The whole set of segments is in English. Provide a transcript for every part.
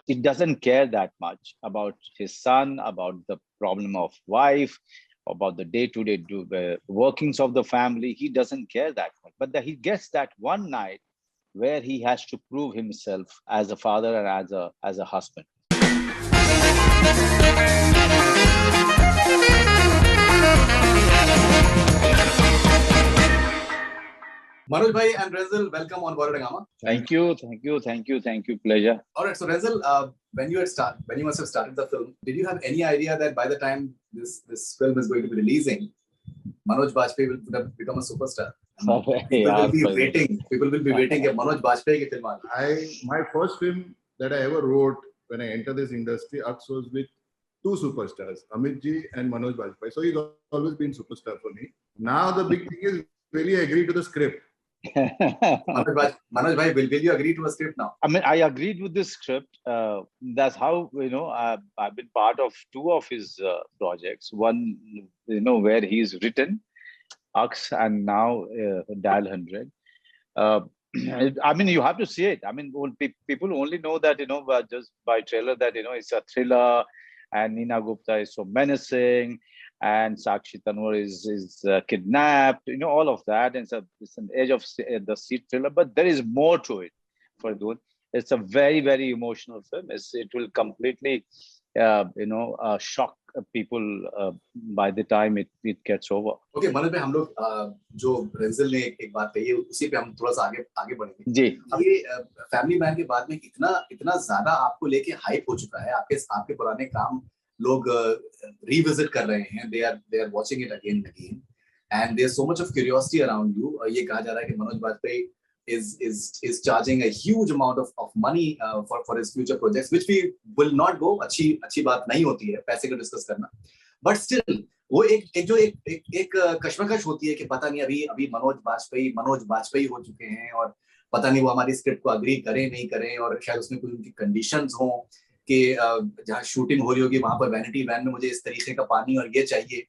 he doesn't care that much about his son, about the problem of wife, about the day-to-day workings of the family. He doesn't care that much. But he gets that one night where he has to prove himself as a father and as a husband. Manoj bhai and Renzel, welcome on Border Hungama. Thank you. Pleasure. All right, so Renzel, when you must have started the film, did you have any idea that by the time this film is going to be releasing, Manoj Bajpayee would have become a superstar? People will be waiting. Manoj Bajpayee ki film. My first film that I ever wrote when I entered this industry, Aks, was with two superstars, Amit ji and Manoj Bajpayee. So he's always been superstar for me. Now the big thing is, will he agree to the script? Manoj bhai, will you agree to a script now? I mean, I agreed with the script. That's how, I've been part of two of his projects. One, where he's written Aks, and now Dial 100. I mean, you have to see it. I mean, people only know that, just by trailer that, it's a thriller, and Neena Gupta is so menacing, and Sakshi Tanwar is kidnapped, all of that. And it's an edge of the seat thriller, but there is more to it. It's a very, very emotional film. It will completely, shock people by the time it gets over. Okay, Manoj bhai, हम लोग जो Renzel ने एक बात कही है, उसी पे हम थोड़ा सा आगे बढ़ेंगे. जी. ये फैमिली मैन के बाद में इतना ज्यादा आपको लेके हाइप हो चुका है. आपके पुराने काम लोग revisit कर रहे हैं. They are watching it again and again, and there's so much of curiosity around you. ये कहा जा रहा है कि Manoj Bajpayee is charging a huge amount of money for his future projects, which we will not go. अच्छी बात नहीं होती है पैसे को डिस्कस करना, but still वो एक कश्मकश होती है कि पता नहीं अभी मनोज बाजपेयी हो चुके हैं और पता नहीं वो हमारी स्क्रिप्ट को अग्री करें नहीं करें, और शायद उसमें कुछ उनकी कंडीशंस हों कि जहाँ शूटिंग हो रही होगी वहां पर वैनिटी वैन में मुझे इस तरीके का पानी और ये चाहिए.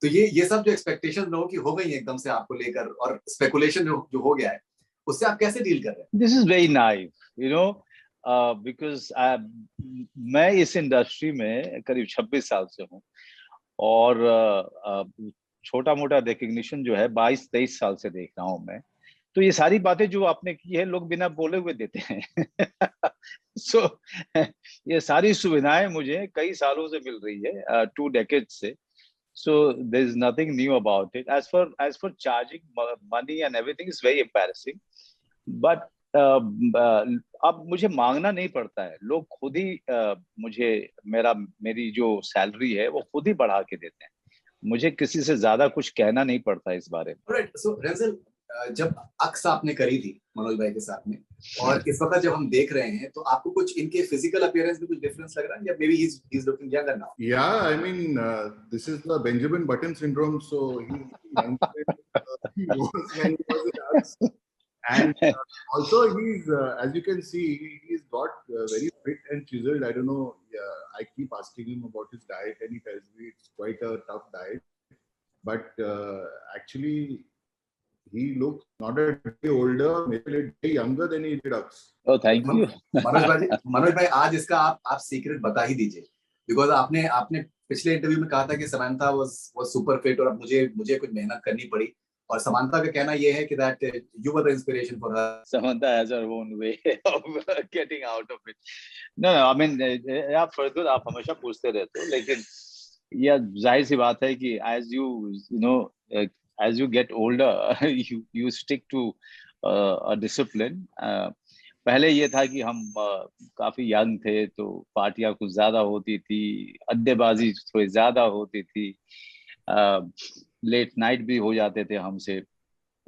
तो ये सब जो एक्सपेक्टेशन लोगों की हो गई है एकदम से आपको लेकर, और स्पेकुलेशन जो हो गया है, उससे आप कैसे डील कर रहे हैं? This is very naive, because मैं इस इंडस्ट्री में करीब 26 साल से हूँ, और छोटा मोटा रिकग्निशन जो है 22-23 साल से देख रहा हूँ मैं. तो ये सारी बातें जो आपने की है लोग बिना बोले हुए देते हैं. So ये सारी सुविधाएं मुझे कई सालों से मिल रही है, 2 decades से. So there is nothing new about it. As for charging money and everything is very embarrassing. But अब मुझे मांगना नहीं पड़ता है, लोग खुद ही मेरी जो सैलरी है वो खुद ही बढ़ा के देते हैं. मुझे किसी से ज्यादा कुछ कहना नहीं पड़ता इस बारे में. Alright, so Renzel, जब अक्स आपने करी थी मनोज भाई के साथ में, और इस वक्त जब हम देख रहे हैं, तो आपको कुछ इनके फिजिकल अपीयरेंस में कुछ डिफरेंस लग रहा है, या maybe he's looking younger now? Yeah, I mean, this is the Benjamin Button syndrome. So he was when he was with us. And also he's, as you can see, he's got very fit and chiseled. I don't know. I keep asking him about his diet, and he tells me it's quite a tough diet. But actually, he looks not a day older, maybe a day younger than he did us. Oh, thank you. Manoj भाई, आज इसका आप secret बता ही दीजिए, because आपने पिछले interview में कहा था कि समांथा was super fit, और अब मुझे कुछ मेहनत करनी पड़ी. और समांथा का कहना ये है कि that you were the inspiration for her. Samantha has her own way of getting out of it. No, I mean, आप फरदुल आप हमेशा पूछते रहते हो, लेकिन यह जाहिर सी बात है कि as you get older, you stick to a discipline. पहले ये था कि हम काफी यंग थे, तो पार्टियां कुछ ज्यादा होती थी, अड्डेबाजी थोड़ी ज्यादा होती थी, लेट नाइट भी हो जाते थे हमसे.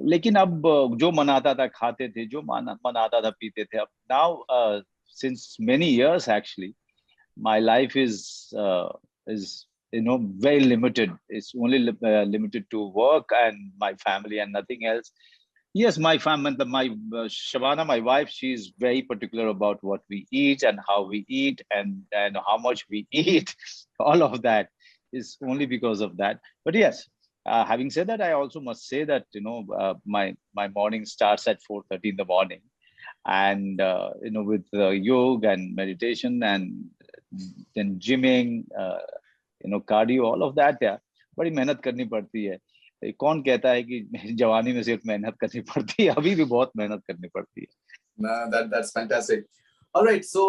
लेकिन अब जो मनाता था खाते थे, जो मनाता था पीते थे. अब now since many years actually my life is very limited. It's only limited to work and my family and nothing else. Yes, my family, Shabana, my wife, she's very particular about what we eat and how we eat and how much we eat. All of that is only because of that. But yes, having said that, I also must say that my morning starts at 4:30 in the morning, and with yoga and meditation and then gymming, cardio, all of that, yeah, बड़ी मेहनत करनी पड़ती है. कौन कहता है कि जवानी में सिर्फ मेहनत करनी पड़ती है? अभी भी बहुत मेहनत करनी पड़ती है. That's fantastic. All right, so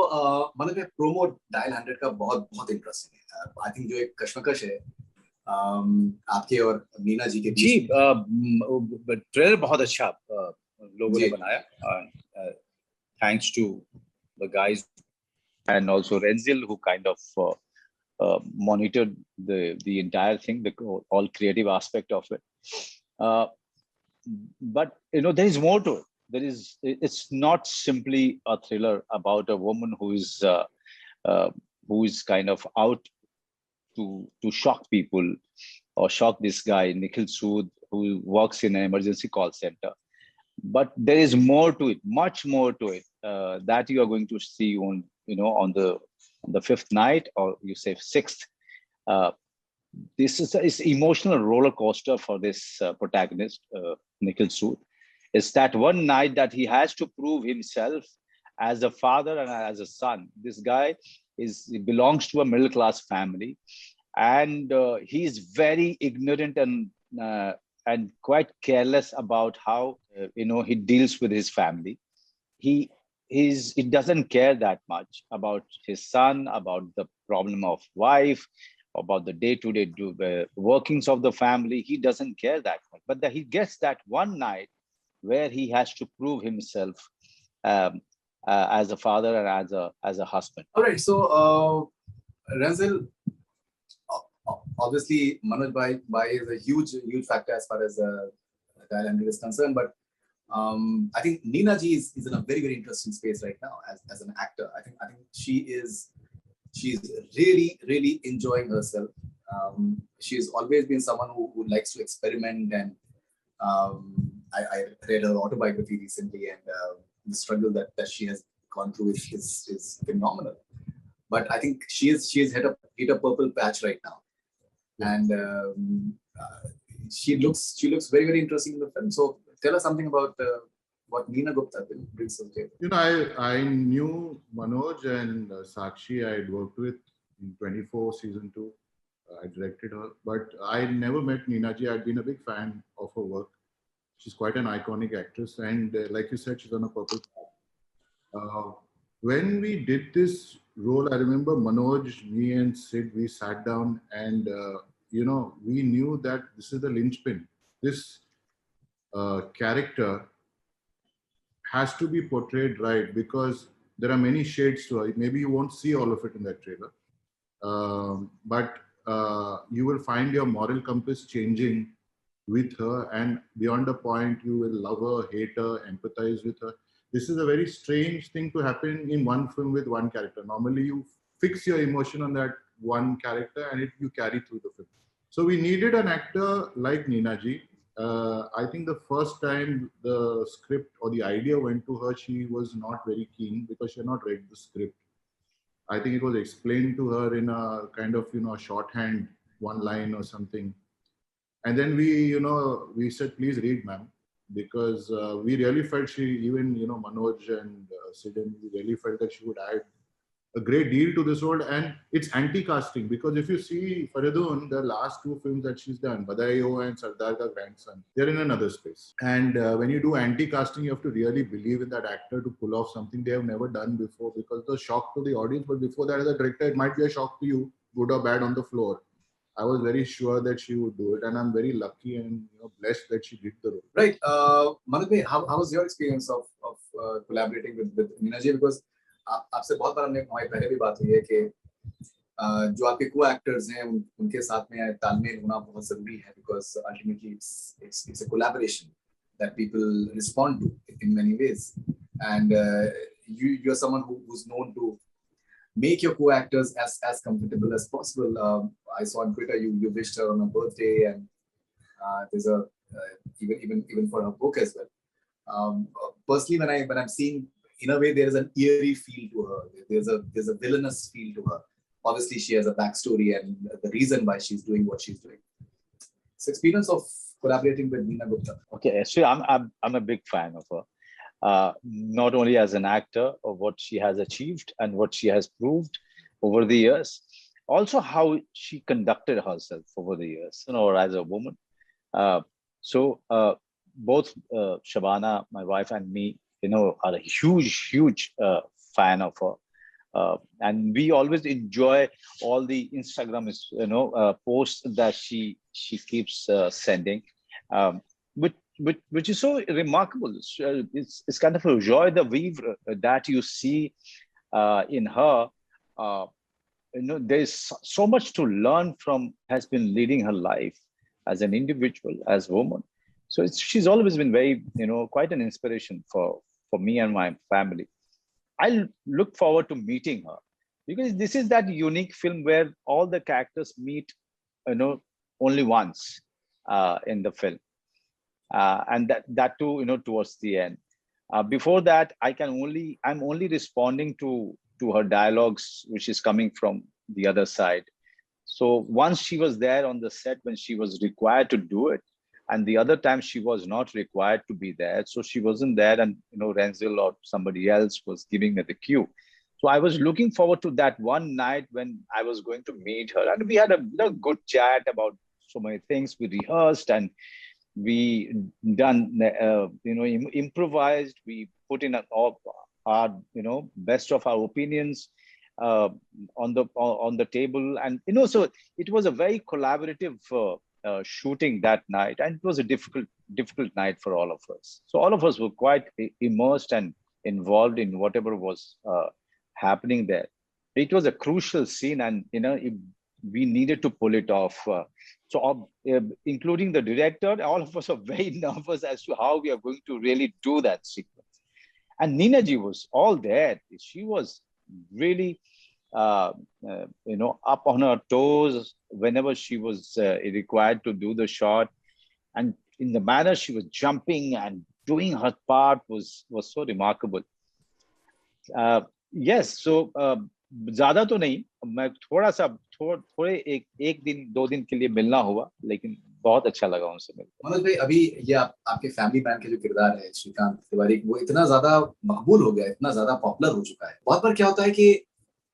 Manoj भाई, प्रोमो डायल 100 का बहुत बहुत इंटरेस्टिंग है. आई थिंक जो एक कश्मकश है आपके और मीना जी के बीच. जी, ट्रेलर बहुत अच्छा लोगों ने बनाया. Thanks to the guys and also Renzil, who kind of monitored the entire thing, the all creative aspect of it. But there is more to it. It's not simply a thriller about a woman who is kind of out to shock people or shock this guy Nikhil Sood, who works in an emergency call center. But there is more to it, much more to it, that you are going to see on the fifth night, or you say sixth. This is it's emotional roller coaster for this protagonist, Nikhil Sood. It's that one night that he has to prove himself as a father and as a son. This guy he belongs to a middle class family, and he's very ignorant and quite careless about how he deals with his family. He doesn't care that much about his son, about the problem of wife, about the day-to-day workings of the family. He doesn't care that much. But he gets that one night where he has to prove himself as a father and as a husband. All right, so Renzil, obviously Manoj Bhai is a huge factor as far as Dial 100 is concerned, but I think Neena ji is in a very, very interesting space right now as an actor. I think she's really, really enjoying herself. She's always been someone who likes to experiment, and I read her autobiography recently, and the struggle that she has gone through is phenomenal. But I think she has hit a purple patch right now, and she looks very, very interesting in the film. So tell us something about what Neena Gupta brings to the table. I knew Manoj and Sakshi. I had worked with in 24 season 2. I directed her, but I never met Neena ji. I'd been a big fan of her work. She's quite an iconic actress, and like you said, she's on a purple path. When we did this role, I remember Manoj, me, and Sid. We sat down, and we knew that this is the linchpin. This character has to be portrayed right, because there are many shades to her. Maybe you won't see all of it in that trailer, but you will find your moral compass changing with her, and beyond a point, you will love her, hate her, empathize with her. This is a very strange thing to happen in one film with one character. Normally, you fix your emotion on that one character, and you carry through the film. So we needed an actor like Neena ji. I think the first time the script or the idea went to her, she was not very keen because she had not read the script. I think it was explained to her in a kind of, a shorthand, one line or something. And then we said, please read, ma'am, because we really felt even Manoj and Sid, we really felt that she would add a great deal to this role. And it's anti-casting, because if you see Faridun, the last two films that she's done, Badaiyo and Sardar Ka Grandson, they're in another space. And when you do anti-casting, you have to really believe in that actor to pull off something they have never done before, because the shock to the audience. But before that, as a director, it might be a shock to you, good or bad, on the floor. I was very sure that she would do it, and I'm very lucky and blessed that she did the role. Right, Manoj, how was your experience of collaborating with Neena ji? Because आपसे बहुत बार हमारी पहले भी बात हुई है कि जो आपके co-actors हैं उनके साथ में तालमेल होना बहुत जरूरी है, because ultimately it's a collaboration that people respond to in many ways, and you're someone who's known to make your co-actors as comfortable as possible. I saw on Twitter you wished her on her birthday, and there's a even for her book as well. Personally, when I'm seeing, in a way, there is an eerie feel to her. There's a villainous feel to her. Obviously, she has a backstory and the reason why she's doing what she's doing. It's experience of collaborating with Neena Gupta. Okay, so I'm a big fan of her. not only as an actor of what she has achieved and what she has proved over the years, also how she conducted herself over the years, as a woman. Uh, so both Shabana, my wife, and me, are a huge fan of her. And we always enjoy all the Instagram, posts that she keeps sending, um, which is so remarkable. It's kind of a joy the weave that you see in her. Uh, there's so much to learn from. Has been leading her life as an individual, as a woman. So she's always been very, quite an inspiration for me and my family. I look forward to meeting her, because this is that unique film where all the characters meet, only once in the film, and that too, towards the end. Before that, I'm only responding to her dialogues, which is coming from the other side. So once she was there on the set when she was required to do it, and the other time she was not required to be there. So she wasn't there, and Renzel or somebody else was giving me the cue. So I was looking forward to that one night when I was going to meet her, and we had a good chat about so many things. We rehearsed and we done, improvised. We put in all our, best of our opinions uh, on the table, and so it was a very collaborative shooting that night, and it was a difficult night for all of us. So all of us were quite immersed and involved in whatever was happening there. It was a crucial scene, and we needed to pull it off. Including the director, all of us are very nervous as to how we are going to really do that sequence. And Nina ji was all there. She was really, up on her toes whenever she was required to do the shot, and in the manner she was jumping and doing her part was so remarkable. Yes, so ज्यादा तो नहीं, मैं थोड़ा सा थोड़े एक दिन 2 दिन के लिए मिलना हुआ, लेकिन बहुत अच्छा लगा उनसे मिलकर। मनोज भाई, अभी ये आपके फैमिली मैन के जो किरदार है श्रीकांत तिवारी, वो इतना ज्यादा मकबूल हो गया, इतना ज्यादा पॉपुलर हो चुका है। बहुत बार क्या होता है कि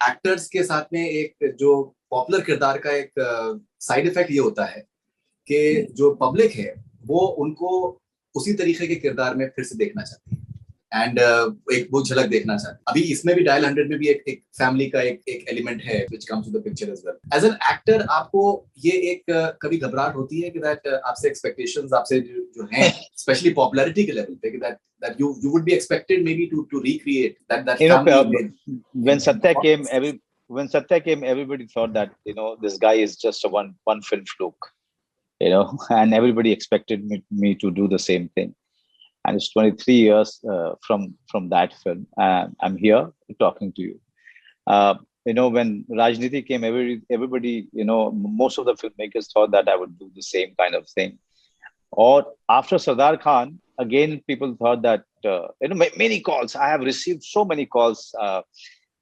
एक्टर्स के साथ में एक जो पॉपुलर किरदार का एक साइड इफेक्ट ये होता है कि जो पब्लिक है वो उनको उसी तरीके के किरदार में फिर से देखना चाहती है, एंड एक वो झलक देखना चाहते हैं। अभी इसमें भी डायल 100 में भी एक फैमिली का एक एलिमेंट है which comes to the picture as well. As an actor आपको ये एक कभी घबराहट होती है कि दैट आपसे एक्सपेक्टेशंस आपसे जो हैं, स्पेशली पॉपुलैरिटी के लेवल पे, कि that you would be expected maybe to recreate that family? When Satya came, everybody thought that this guy is just a one film fluke, and everybody expected me to do the same thing. And it's 23 years from that film. I'm here talking to you. When Rajniti came, everybody, most of the filmmakers thought that I would do the same kind of thing. Or after Sardar Khan, again, people thought that, many calls. I have received so many calls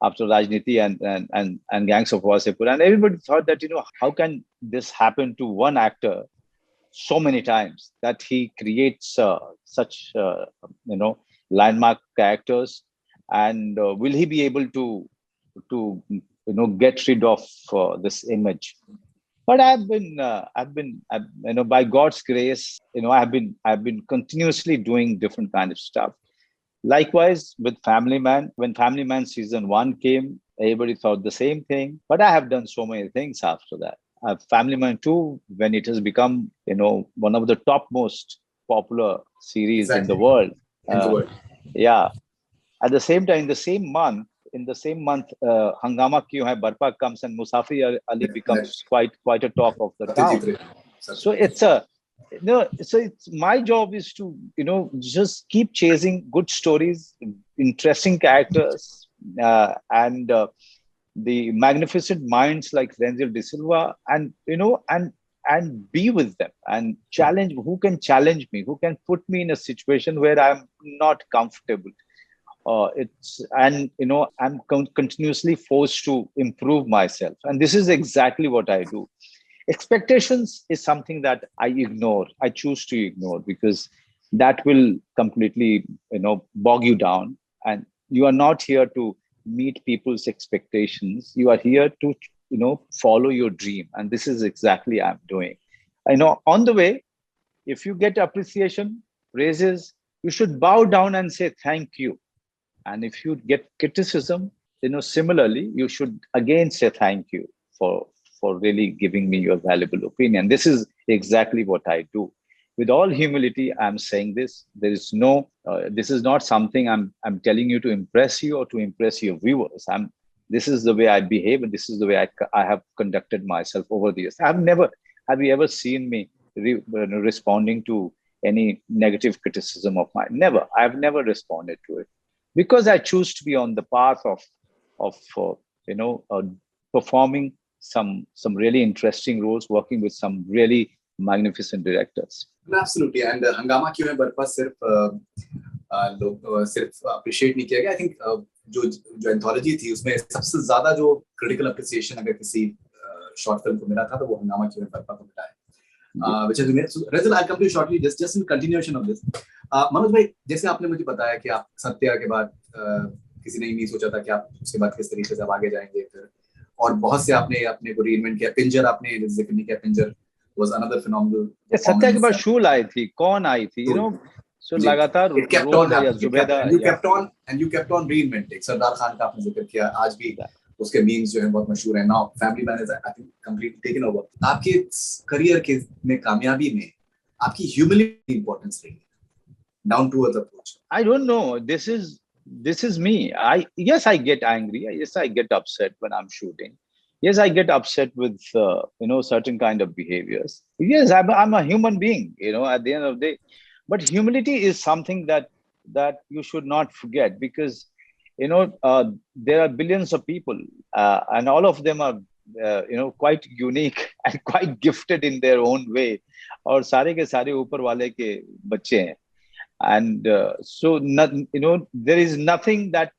after Rajniti and Gangs of Wasseypur. And everybody thought that, how can this happen to one actor so many times, that he creates such landmark characters, and will he be able to get rid of this image? But I've been by God's grace, I've been continuously doing different kind of stuff. Likewise with Family Man, when Family Man season 1 came, everybody thought the same thing, but I have done so many things after that. Family Man 2, when it has become, one of the top most popular series in the world. Yeah. At the same time, in the same month, Hangama Kyun Hai Barpa comes, and Musafir Ali becomes quite a talk of the town. So it's my job is to, just keep chasing good stories, interesting characters, and the magnificent minds like Renzel De Silva, and and be with them and challenge who can challenge me, who can put me in a situation where I'm not comfortable. I'm continuously forced to improve myself, and this is exactly what I do. Expectations is something that I choose to ignore, because that will completely, bog you down. And you are not here to meet people's expectations. You are here to, follow your dream. And this is exactly I'm doing. I know on the way, if you get appreciation, praises, you should bow down and say thank you. And if you get criticism, similarly, you should again say thank you for really giving me your valuable opinion. This is exactly what I do. With all humility, I'm saying this. There is no. This is not something I'm telling you to impress you or to impress your viewers. This is the way I behave, and this is the way I have conducted myself over the years. I've never. Have you ever seen me responding to any negative criticism of mine? Never. I've never responded to it, because I choose to be on the path of performing some really interesting roles, working with some really magnificent directors. Absolutely. And हंगामा क्यों है बरपा सिर्फ लोग सिर्फ appreciate नहीं किया गया. I think जो एंथोलॉजी थी उसमें सबसे ज्यादा जो क्रिटिकल अप्रिसिएशन अगर किसी शॉर्ट फिल्म को मिला था तो वो हंगामा क्यों है बरपा को मिला है. Which is so, Renzil, I'll come to you shortly. Just in continuation of this. Manoj भाई, जैसे आपने मुझे बताया कि आप सत्या के बाद किसी ने नहीं सोचा था कि आप उसके बाद किस तरीके से आप आगे जाएंगे फिर, और बहुत से आपने अपने को रीइन्वेंट किया. पिंजर आपने जिक्र नहीं किया. पिंजर was another phenomenal. सत्या के बाद शूल आई थी, कौन आई थी, so लगातार you kept on reinventing. Sardar Khan का आपने जिक्र किया, आज भी उसके मीम्स जो है बहुत मशहूर है. Now family man is I think completely taken over. आपके करियर के में कामयाबी में आपकी ह्यूमिलिटी इंपॉर्टेंस रही, down to earth approach. I don't know. This is me. Yes, I get angry. Yes, I get upset when I'm shooting. Yes, I get upset with certain kind of behaviors. Yes, I'm a human being. At the end of the day, but humility is something that you should not forget, because there are billions of people, and all of them are quite unique and quite gifted in their own way. और सारे के सारे ऊपर वाले के बच्चे हैं. And so there is nothing that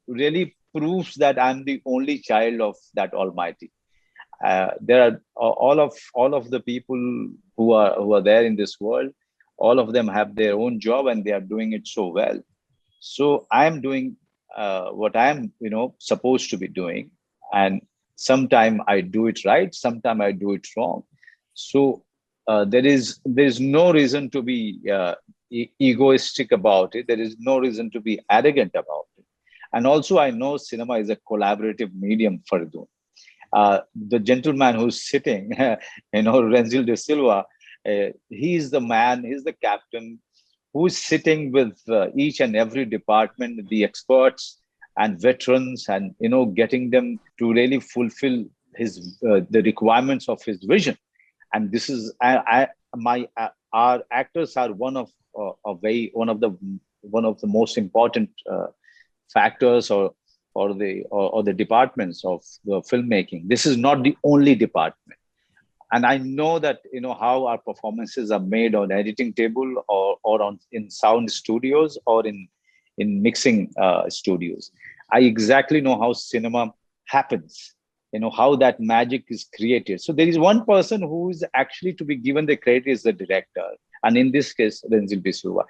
really proves that I'm the only child of that Almighty. There are all of the people who are there in this world. All of them have their own job and they are doing it so well. So I am doing what I am supposed to be doing, and sometime I do it right, sometime I do it wrong. So there is no reason to be egoistic about it. There is no reason to be arrogant about it. And also, I know cinema is a collaborative medium, Faridun. The gentleman who's sitting, Renzil de Silva, he's the man, he's the captain who's sitting with each and every department, the experts and veterans, and getting them to really fulfill the requirements of his vision. And this is our actors are one of the most important factors or the departments of the filmmaking. This is not the only department. And I know that how our performances are made on editing table or in sound studios or in mixing studios. I exactly know how cinema happens, how that magic is created. So there is one person who is actually to be given the credit, is the director. And in this case, Renzil de Silva.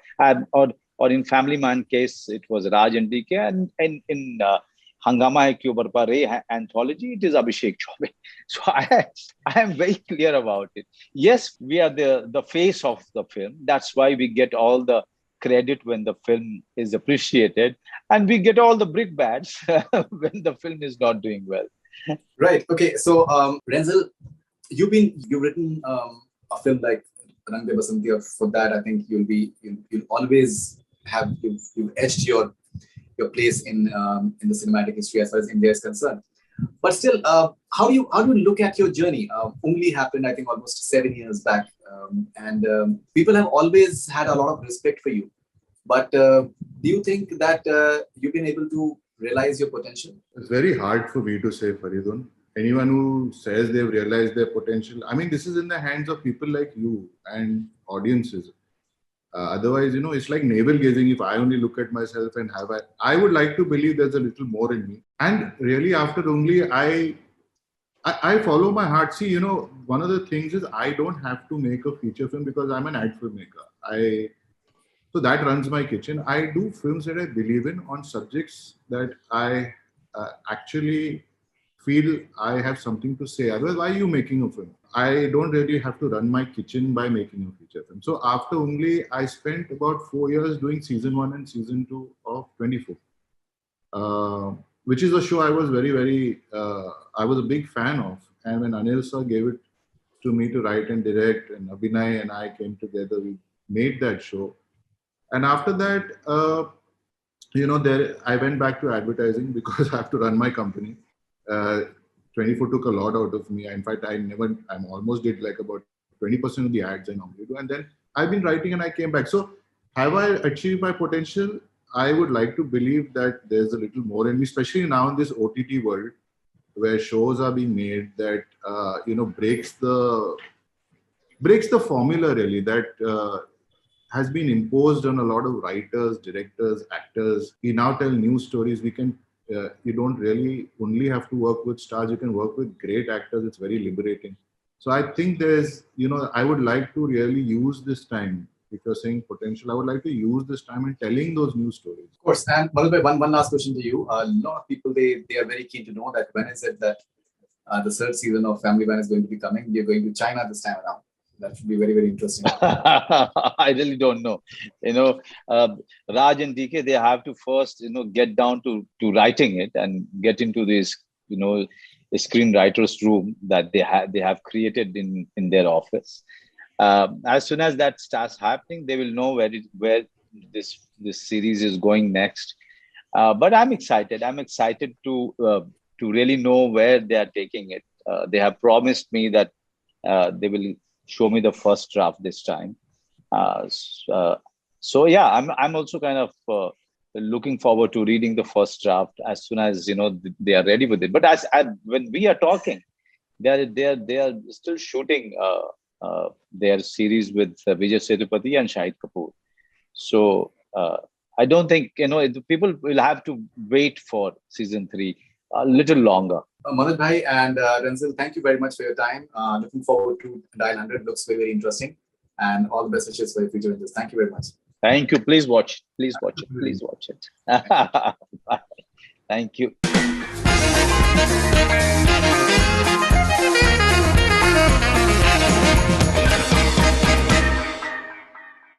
Or in Family Man case, it was Raj and DK. And in Hangama Hai Kyun Barpa Re anthology, it is Abhishek Chaubey. So I am very clear about it. Yes, we are the face of the film. That's why we get all the credit when the film is appreciated, and we get all the brickbats when the film is not doing well. Right. Okay. So Renzil, you've written a film like Rang De Basanti. For that, I think you'll always have you've etched your place in the cinematic history as far as India is concerned. But still, how do you look at your journey? Only happened, I think, almost 7 years back, and people have always had a lot of respect for you. But do you think that you've been able to realize your potential? It's very hard for me to say, Faridun. Anyone who says they've realized their potential, I mean, this is in the hands of people like you and audiences. Otherwise, it's like navel gazing. If I only look at myself and I would like to believe there's a little more in me. And really, after only I follow my heart. See, one of the things is I don't have to make a feature film because I'm an ad filmmaker. So that runs my kitchen. I do films that I believe in on subjects that I actually feel I have something to say. Otherwise, why are you making a film? I don't really have to run my kitchen by making a feature film. So after only, I spent about 4 years doing season 1 and season 2 of 24, which is a show I was I was a big fan of. And when Anil sir gave it to me to write and direct, and Abhinay and I came together, we made that show. And after that, I went back to advertising because I have to run my company. 24 took a lot out of me. In fact, I almost did like about 20% of the ads I normally do. And then I've been writing and I came back. So have I achieved my potential? I would like to believe that there's a little more in me, especially now in this OTT world where shows are being made that, breaks the formula really that has been imposed on a lot of writers, directors, actors. We now tell news stories. You don't really only have to work with stars. You can work with great actors. It's very liberating. So I think I would like to really use this time. If you're saying potential, I would like to use this time in telling those news stories. Of course. And Madhur bhai, one last question to you. A lot of people, they are very keen to know that when is it that the third season of Family Man is going to be coming? You're going to China this time around. That should be very, very interesting. I really don't know. Raj and DK, they have to first, get down to writing it and get into this, the screenwriter's room that they have created in their office. As soon as that starts happening, they will know where this series is going next. But I'm excited. I'm excited to really know where they are taking it. They have promised me that they will show me the first draft this time. So yeah, I'm also kind of looking forward to reading the first draft as soon as they are ready with it. But when we are talking, they are still shooting their series with Vijay Sethupathi and Shahid Kapoor. So I don't think people will have to wait for season 3 a little longer. Madhur bhai and Renzel, thank you very much for your time. Looking forward to Dial 100. Looks very, very interesting. And all the best wishes for your future. Thank you very much. Thank you. Please watch. Please watch it. Please watch it. Thank you.